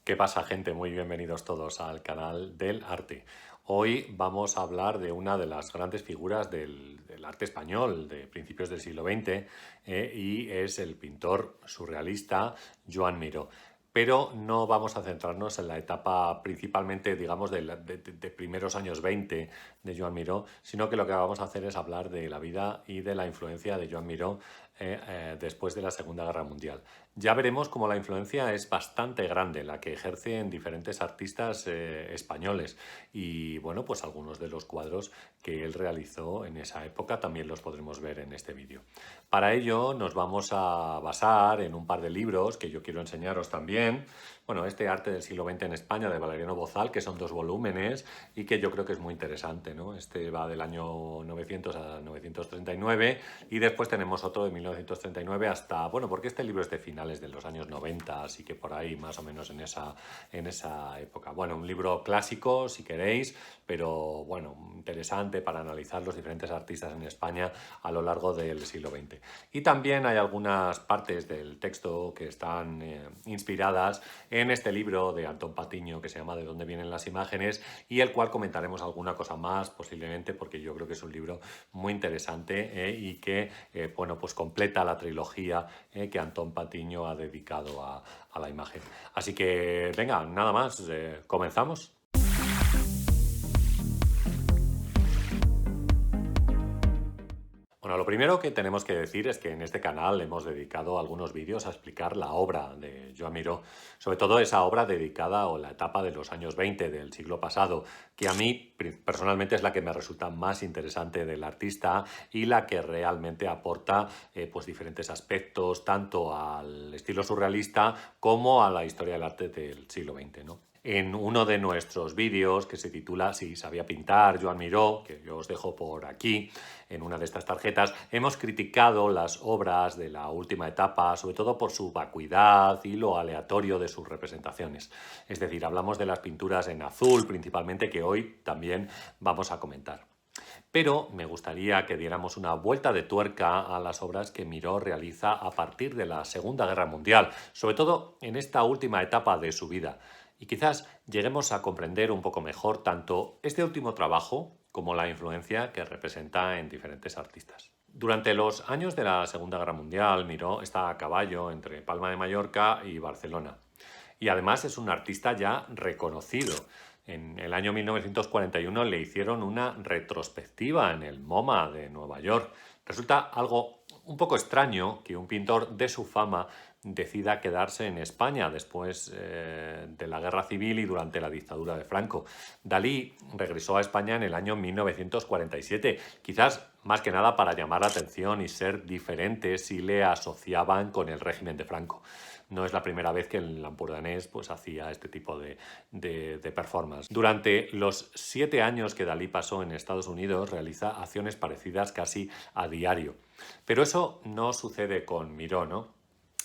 ¿Qué pasa, gente? Muy bienvenidos todos al canal del arte. Hoy vamos a hablar de una de las grandes figuras del arte español de principios del siglo XX y es el pintor surrealista Joan Miró. Pero no vamos a centrarnos en la etapa principalmente, digamos, de primeros años 20 de Joan Miró, sino que lo que vamos a hacer es hablar de la vida y de la influencia de Joan Miró después de la Segunda Guerra Mundial. Ya veremos cómo la influencia es bastante grande, la que ejerce en diferentes artistas españoles y bueno, pues algunos de los cuadros que él realizó en esa época también los podremos ver en este vídeo. Para ello nos vamos a basar en un par de libros que yo quiero enseñaros también. Bueno, este Arte del siglo XX en España de Valeriano Bozal, que son 2 volúmenes y que yo creo que es muy interesante, ¿no? Este va del año 900 a 939 y después tenemos otro de 1939 hasta, bueno, porque este libro es de finales de los años 90, así que por ahí más o menos en esa época. Bueno, un libro clásico si queréis, pero bueno, interesante para analizar los diferentes artistas en España a lo largo del siglo XX. Y también hay algunas partes del texto que están inspiradas en este libro de Antón Patiño que se llama ¿De dónde vienen las imágenes? Y el cual comentaremos alguna cosa más posiblemente porque yo creo que es un libro muy interesante y que bueno, pues completa la trilogía que Antón Patiño ha dedicado a la imagen. Así que venga, nada más, comenzamos. Bueno, lo primero que tenemos que decir es que en este canal hemos dedicado algunos vídeos a explicar la obra de Joan Miró, sobre todo esa obra dedicada a la etapa de los años 20 del siglo pasado, que a mí personalmente es la que me resulta más interesante del artista y la que realmente aporta pues diferentes aspectos tanto al estilo surrealista como a la historia del arte del siglo XX, ¿no? En uno de nuestros vídeos que se titula Si sabía pintar Joan Miró, que yo os dejo por aquí en una de estas tarjetas, hemos criticado las obras de la última etapa, sobre todo por su vacuidad y lo aleatorio de sus representaciones. Es decir, hablamos de las pinturas en azul principalmente, que hoy también vamos a comentar. Pero me gustaría que diéramos una vuelta de tuerca a las obras que Miró realiza a partir de la Segunda Guerra Mundial, sobre todo en esta última etapa de su vida. Y quizás lleguemos a comprender un poco mejor tanto este último trabajo como la influencia que representa en diferentes artistas. Durante los años de la Segunda Guerra Mundial, Miró está a caballo entre Palma de Mallorca y Barcelona. Y además es un artista ya reconocido. En el año 1941 le hicieron una retrospectiva en el MoMA de Nueva York. Resulta algo un poco extraño que un pintor de su fama decida quedarse en España después de la Guerra Civil y durante la dictadura de Franco. Dalí regresó a España en el año 1947, quizás más que nada para llamar la atención y ser diferente si le asociaban con el régimen de Franco. No es la primera vez que el lampudanés pues, hacía este tipo de performance. Durante los 7 años que Dalí pasó en Estados Unidos, realiza acciones parecidas casi a diario. Pero eso no sucede con Miró, ¿no?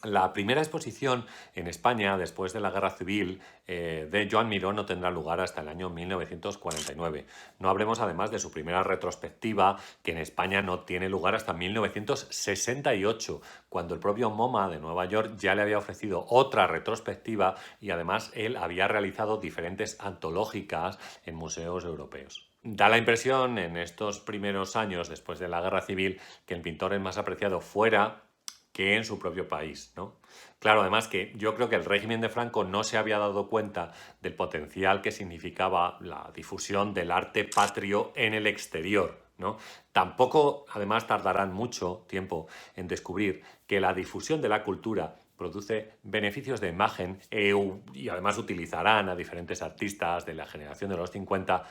La primera exposición en España después de la Guerra Civil de Joan Miró no tendrá lugar hasta el año 1949. No hablemos además de su primera retrospectiva, que en España no tiene lugar hasta 1968, cuando el propio MoMA de Nueva York ya le había ofrecido otra retrospectiva y además él había realizado diferentes antológicas en museos europeos. Da la impresión en estos primeros años después de la Guerra Civil que el pintor es más apreciado fuera que en su propio país, ¿no? Claro, además que yo creo que el régimen de Franco no se había dado cuenta del potencial que significaba la difusión del arte patrio en el exterior, ¿no? Tampoco, además, tardarán mucho tiempo en descubrir que la difusión de la cultura produce beneficios de imagen y además utilizarán a diferentes artistas de la generación de los 50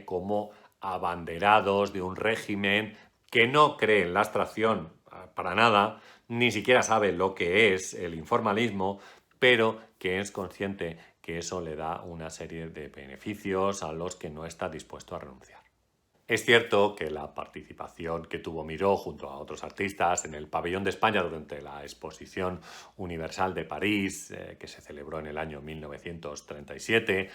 como abanderados de un régimen que no cree en la abstracción para nada, ni siquiera sabe lo que es el informalismo, pero que es consciente que eso le da una serie de beneficios a los que no está dispuesto a renunciar. Es cierto que la participación que tuvo Miró junto a otros artistas en el Pabellón de España durante la Exposición Universal de París, que se celebró en el año 1937,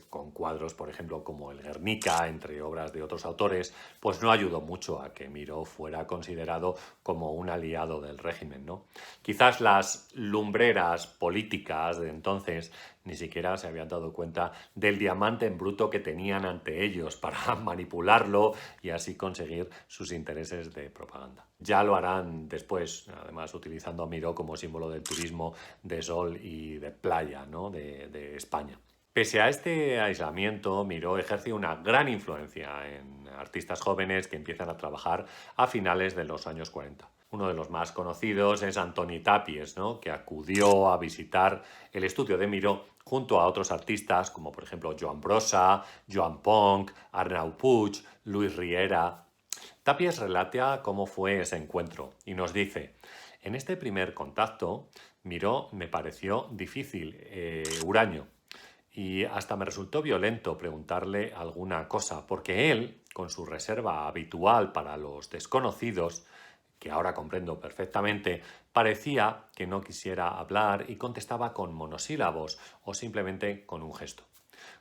con cuadros, por ejemplo, como el Guernica, entre obras de otros autores, pues no ayudó mucho a que Miró fuera considerado como un aliado del régimen, ¿no? Quizás las lumbreras políticas de entonces ni siquiera se habían dado cuenta del diamante en bruto que tenían ante ellos para manipularlo y así conseguir sus intereses de propaganda. Ya lo harán después, además utilizando a Miró como símbolo del turismo de sol y de playa, ¿no? de España. Pese a este aislamiento, Miró ejerce una gran influencia en artistas jóvenes que empiezan a trabajar a finales de los años 40. Uno de los más conocidos es Antoni Tàpies, ¿no? que acudió a visitar el estudio de Miró junto a otros artistas como por ejemplo Joan Brossa, Joan Ponch, Arnau Puig, Luis Riera. Tàpies relata cómo fue ese encuentro y nos dice: en este primer contacto, Miró me pareció difícil, huraño, y hasta me resultó violento preguntarle alguna cosa, porque él, con su reserva habitual para los desconocidos, que ahora comprendo perfectamente, parecía que no quisiera hablar y contestaba con monosílabos o simplemente con un gesto.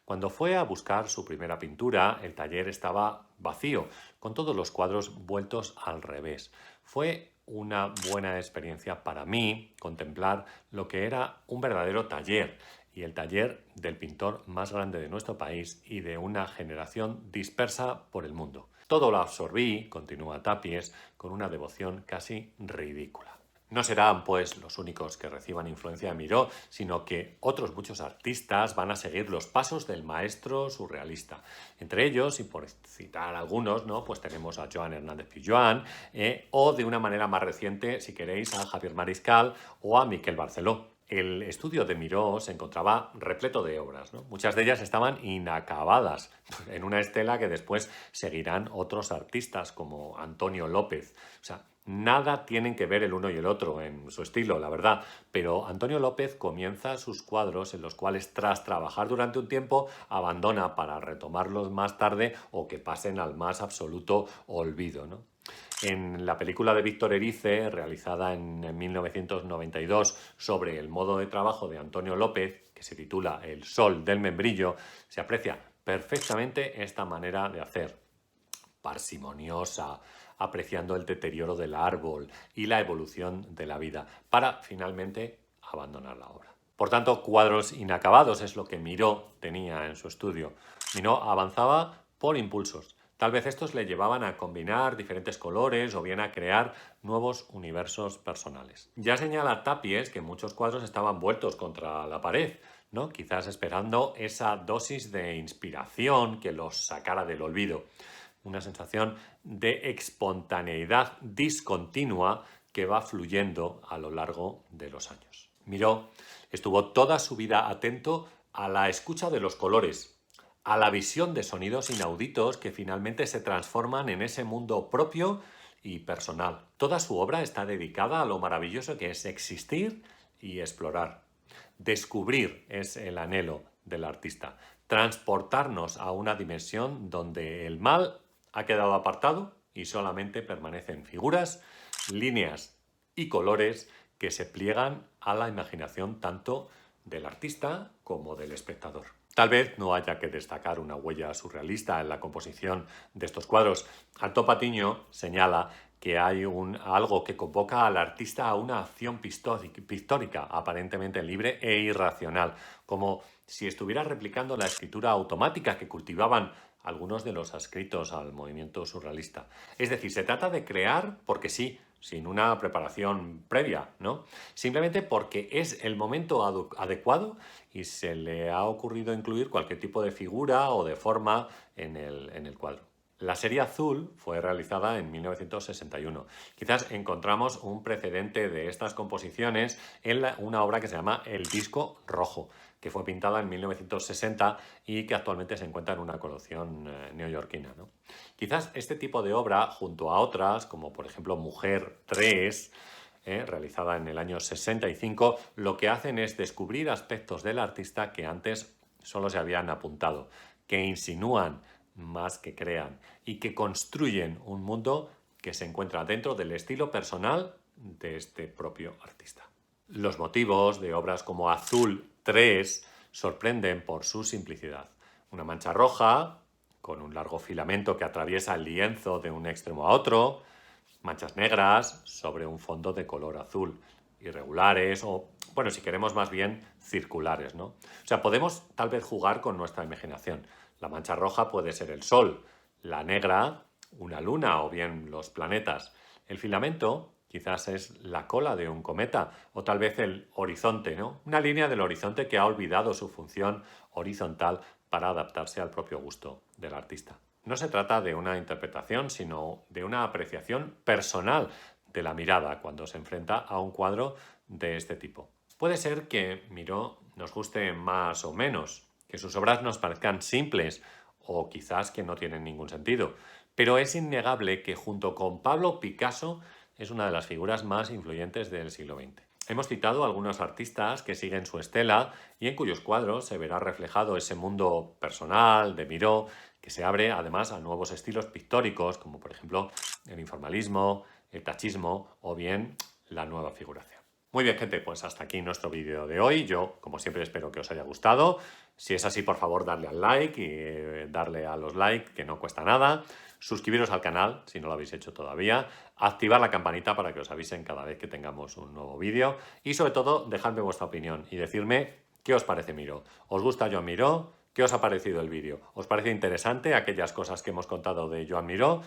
Cuando fue a buscar su primera pintura, el taller estaba vacío, con todos los cuadros vueltos al revés. Fue una buena experiencia para mí contemplar lo que era un verdadero taller, y el taller del pintor más grande de nuestro país y de una generación dispersa por el mundo. Todo lo absorbí, continúa Tàpies, con una devoción casi ridícula. No serán, pues, los únicos que reciban influencia de Miró, sino que otros muchos artistas van a seguir los pasos del maestro surrealista. Entre ellos, y por citar algunos, ¿no? pues tenemos a Joan Hernández Pijuan, o de una manera más reciente, si queréis, a Javier Mariscal o a Miquel Barceló. El estudio de Miró se encontraba repleto de obras, ¿no? Muchas de ellas estaban inacabadas, en una estela que después seguirán otros artistas como Antonio López. O sea, nada tienen que ver el uno y el otro en su estilo, la verdad, pero Antonio López comienza sus cuadros en los cuales, tras trabajar durante un tiempo, abandona para retomarlos más tarde o que pasen al más absoluto olvido, ¿no? En la película de Víctor Erice, realizada en 1992 sobre el modo de trabajo de Antonio López, que se titula El sol del membrillo, se aprecia perfectamente esta manera de hacer, parsimoniosa, apreciando el deterioro del árbol y la evolución de la vida, para finalmente abandonar la obra. Por tanto, cuadros inacabados es lo que Miró tenía en su estudio. Miró avanzaba por impulsos. Tal vez estos le llevaban a combinar diferentes colores o bien a crear nuevos universos personales. Ya señala Tàpies que muchos cuadros estaban vueltos contra la pared, ¿no? Quizás esperando esa dosis de inspiración que los sacara del olvido. Una sensación de espontaneidad discontinua que va fluyendo a lo largo de los años. Miró estuvo toda su vida atento a la escucha de los colores, a la visión de sonidos inauditos que finalmente se transforman en ese mundo propio y personal. Toda su obra está dedicada a lo maravilloso que es existir y explorar. Descubrir es el anhelo del artista. Transportarnos a una dimensión donde el mal ha quedado apartado y solamente permanecen figuras, líneas y colores que se pliegan a la imaginación tanto del artista como del espectador. Tal vez no haya que destacar una huella surrealista en la composición de estos cuadros. Arto Patiño señala que hay algo que convoca al artista a una acción pictórica aparentemente libre e irracional, como si estuviera replicando la escritura automática que cultivaban algunos de los adscritos al movimiento surrealista. Es decir, se trata de crear porque sí, sin una preparación previa, ¿no? Simplemente porque es el momento adecuado y se le ha ocurrido incluir cualquier tipo de figura o de forma en el cuadro. La serie Azul fue realizada en 1961. Quizás encontramos un precedente de estas composiciones en una obra que se llama El disco rojo, que fue pintada en 1960 y que actualmente se encuentra en una colección neoyorquina, ¿no? Quizás este tipo de obra, junto a otras, como por ejemplo Mujer 3, realizada en el año 65, lo que hacen es descubrir aspectos del artista que antes solo se habían apuntado, que insinúan más que crean y que construyen un mundo que se encuentra dentro del estilo personal de este propio artista. Los motivos de obras como Azul 3 sorprenden por su simplicidad. Una mancha roja con un largo filamento que atraviesa el lienzo de un extremo a otro, manchas negras sobre un fondo de color azul. irregulares o, bueno, si queremos más bien circulares, ¿no? O sea, podemos tal vez jugar con nuestra imaginación. La mancha roja puede ser el Sol, la negra una luna o bien los planetas. El filamento quizás es la cola de un cometa o tal vez el horizonte, ¿no? Una línea del horizonte que ha olvidado su función horizontal para adaptarse al propio gusto del artista. No se trata de una interpretación, sino de una apreciación personal de la mirada cuando se enfrenta a un cuadro de este tipo. Puede ser que Miró nos guste más o menos, que sus obras nos parezcan simples o quizás que no tienen ningún sentido, pero es innegable que junto con Pablo Picasso es una de las figuras más influyentes del siglo XX. Hemos citado a algunos artistas que siguen su estela y en cuyos cuadros se verá reflejado ese mundo personal de Miró, que se abre además a nuevos estilos pictóricos, como por ejemplo el informalismo, el tachismo o bien la nueva figuración. Muy bien, gente, pues hasta aquí nuestro vídeo de hoy. Yo, como siempre, espero que os haya gustado. Si es así, por favor, darle al like y darle a los likes, que no cuesta nada. Suscribiros al canal, si no lo habéis hecho todavía. Activar la campanita para que os avisen cada vez que tengamos un nuevo vídeo. Y sobre todo, dejadme vuestra opinión y decirme qué os parece Miró. ¿Os gusta Joan Miró? ¿Qué os ha parecido el vídeo? ¿Os parece interesante aquellas cosas que hemos contado de Joan Miró?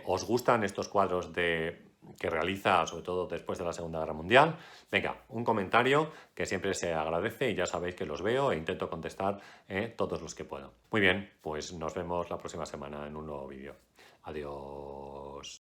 ¿Os gustan estos cuadros que realiza, sobre todo después de la Segunda Guerra Mundial? Venga, un comentario que siempre se agradece y ya sabéis que los veo e intento contestar todos los que puedo. Muy bien, pues nos vemos la próxima semana en un nuevo vídeo. Adiós.